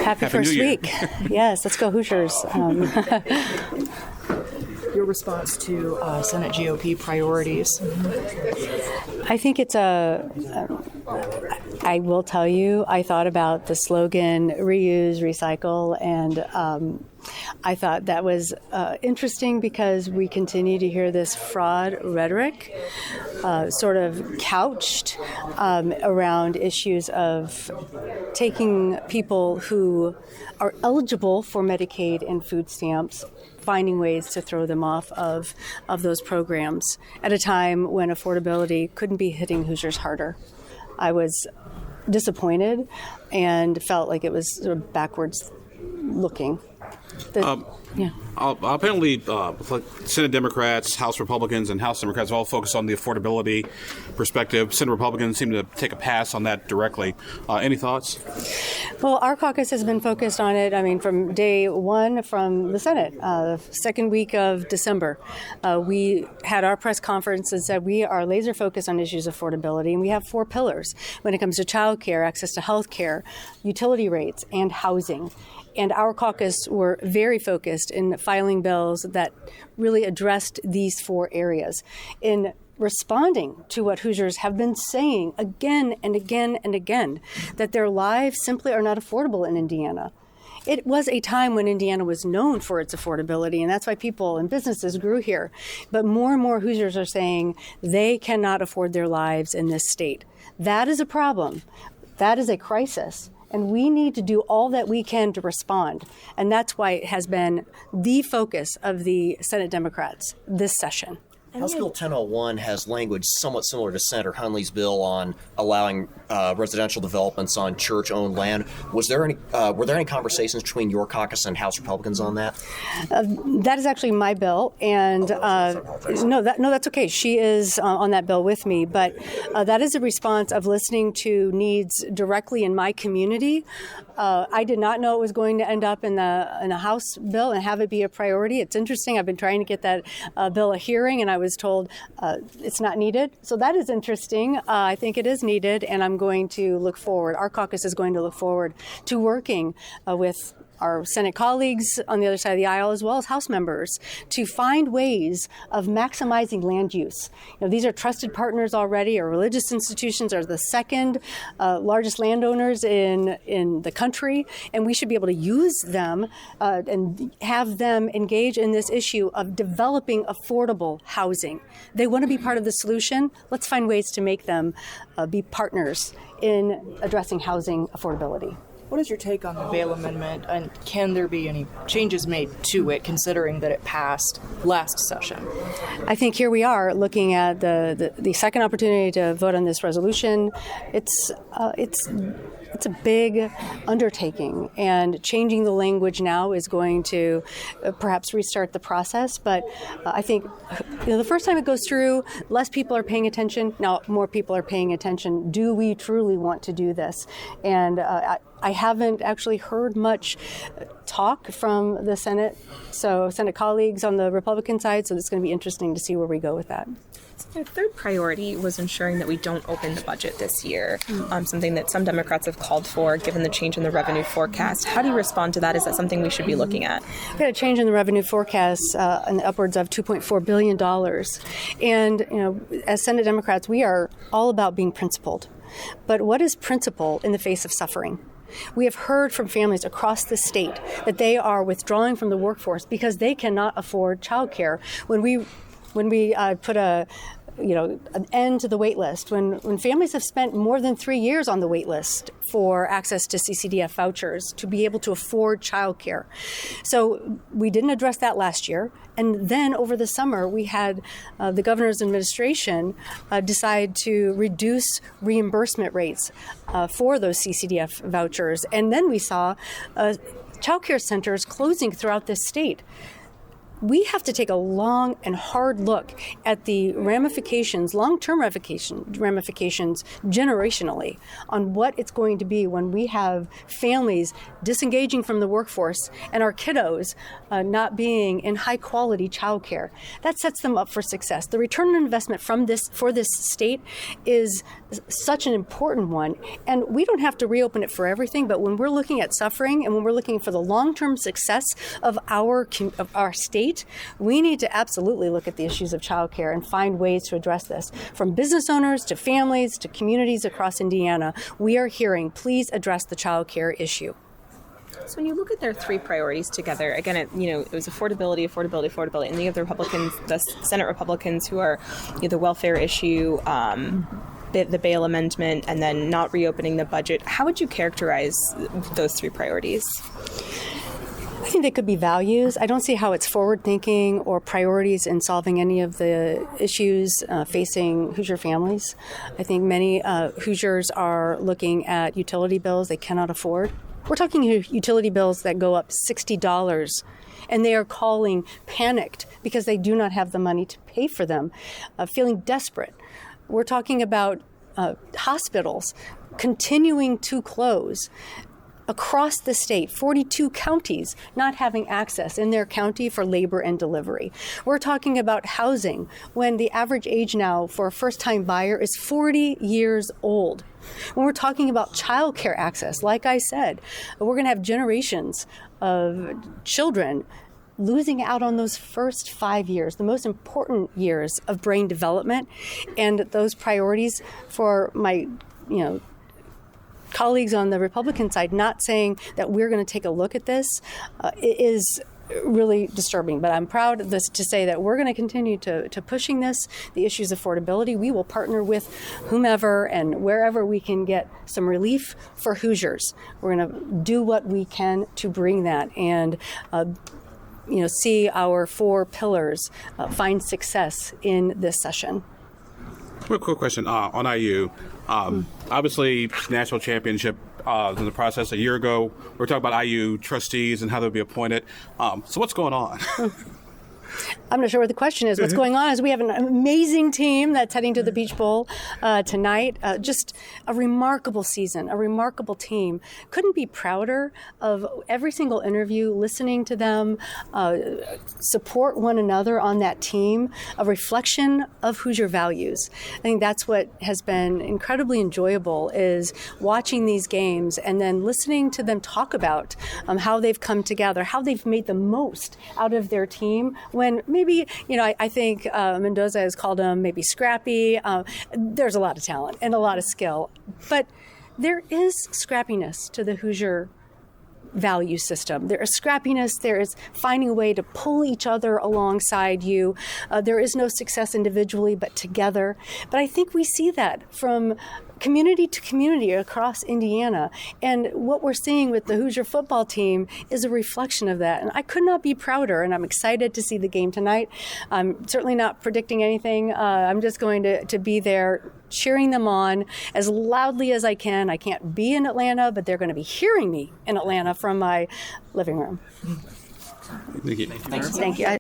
Happy first New Year. week. Yes, let's go Hoosiers. Your response to Senate GOP priorities? I think it's I will tell you, I thought about the slogan, reuse, recycle, and I thought that was interesting because we continue to hear this fraud rhetoric sort of couched around issues of taking people who are eligible for Medicaid and food stamps, finding ways to throw them off of those programs at a time when affordability couldn't be hitting Hoosiers harder. I was disappointed and felt like it was sort of backwards looking. Apparently, Senate Democrats, House Republicans, and House Democrats all focus on the affordability perspective. Senate Republicans seem to take a pass on that directly. Any thoughts? Well, our caucus has been focused on it, from day one from the Senate, the second week of December. We had our press conference and said we are laser focused on issues of affordability, and we have 4 pillars when it comes to child care, access to health care, utility rates, and housing. And our caucus were very focused in filing bills that really addressed these 4 areas. In responding to what Hoosiers have been saying again and again and again, that their lives simply are not affordable in Indiana. It was a time when Indiana was known for its affordability, and that's why people and businesses grew here. But more and more Hoosiers are saying they cannot afford their lives in this state. That is a problem. That is a crisis. And we need to do all that we can to respond. And that's why it has been the focus of the Senate Democrats this session. House Bill 1001 has language somewhat similar to Senator Hunley's bill on allowing residential developments on church-owned land. Were there any conversations between your caucus and House Republicans on that? That is actually my bill, and that's okay. She is on that bill with me, but that is a response of listening to needs directly in my community. I did not know it was going to end up in the House bill and have it be a priority. It's interesting. I've been trying to get that bill a hearing, and I was told it's not needed. So that is interesting. I think it is needed, and I'm going to look forward. Our caucus is going to look forward to working with our Senate colleagues on the other side of the aisle, as well as House members, to find ways of maximizing land use. These are trusted partners already. Our religious institutions are the second largest landowners in the country, and we should be able to use them and have them engage in this issue of developing affordable housing. They want to be part of the solution. Let's find ways to make them be partners in addressing housing affordability. What is your take on the bail amendment, and can there be any changes made to it, considering that it passed last session? I think here we are looking at the second opportunity to vote on this resolution. It's a big undertaking, and changing the language now is going to perhaps restart the process. But I think the first time it goes through, less people are paying attention. Now more people are paying attention. Do we truly want to do this? And I haven't actually heard much talk from the Senate colleagues on the Republican side, so it's going to be interesting to see where we go with that. The third priority was ensuring that we don't open the budget this year, something that some Democrats have called for, given the change in the revenue forecast. How do you respond to that? Is that something we should be looking at? We've got a change in the revenue forecast in the upwards of $2.4 billion. And, as Senate Democrats, we are all about being principled. But what is principle in the face of suffering? We have heard from families across the state that they are withdrawing from the workforce because they cannot afford childcare. When we put an end to the wait list, when families have spent more than 3 years on the wait list for access to CCDF vouchers to be able to afford childcare. So we didn't address that last year. And then over the summer, we had the governor's administration decide to reduce reimbursement rates for those CCDF vouchers. And then we saw childcare centers closing throughout this state. We have to take a long and hard look at the ramifications, long-term ramifications generationally on what it's going to be when we have families disengaging from the workforce and our kiddos not being in high-quality childcare. That sets them up for success. The return on investment for this state is such an important one. And we don't have to reopen it for everything, but when we're looking at suffering and when we're looking for the long-term success of our state, we need to absolutely look at the issues of childcare and find ways to address this. From business owners to families to communities across Indiana, we are hearing, please address the childcare issue. So when you look at their three priorities together, again, it was affordability, and the other Republicans, the Senate Republicans, who are the welfare issue, the bail amendment, and then not reopening the budget. How would you characterize those three priorities? I think they could be values. I don't see how it's forward-thinking or priorities in solving any of the issues facing Hoosier families. I think many Hoosiers are looking at utility bills they cannot afford. We're talking utility bills that go up $60, and they are calling panicked because they do not have the money to pay for them, feeling desperate. We're talking about hospitals continuing to close across the state, 42 counties not having access in their county for labor and delivery. We're talking about housing when the average age now for a first-time buyer is 40 years old. When we're talking about childcare access, like I said, we're going to have generations of children losing out on those first 5 years, the most important years of brain development, and those priorities for my, colleagues on the Republican side not saying that we're going to take a look at this is really disturbing. But I'm proud of this to say that we're going to continue to pushing this, the issues of affordability. We will partner with whomever and wherever we can get some relief for Hoosiers. We're going to do what we can to bring that and see our four pillars find success in this session. Quick question on IU. Obviously, national championship was in the process a year ago. We were talking about IU trustees and how they'll be appointed. So what's going on? I'm not sure what the question is. What's going on is we have an amazing team that's heading to the Beach Bowl tonight. Just a remarkable season, a remarkable team. Couldn't be prouder of every single interview, listening to them, support one another on that team, a reflection of Hoosier values. I think that's what has been incredibly enjoyable is watching these games and then listening to them talk about how they've come together, how they've made the most out of their team when maybe, I think Mendoza has called them maybe scrappy. There's a lot of talent and a lot of skill. But there is scrappiness to the Hoosier value system. There is scrappiness. There is finding a way to pull each other alongside you. There is no success individually, but together. But I think we see that from community to community across Indiana. And what we're seeing with the Hoosier football team is a reflection of that. And I could not be prouder, and I'm excited to see the game tonight. I'm certainly not predicting anything. I'm just going to be there cheering them on as loudly as I can. I can't be in Atlanta, but they're going to be hearing me in Atlanta from my living room. Thank you. Thank you.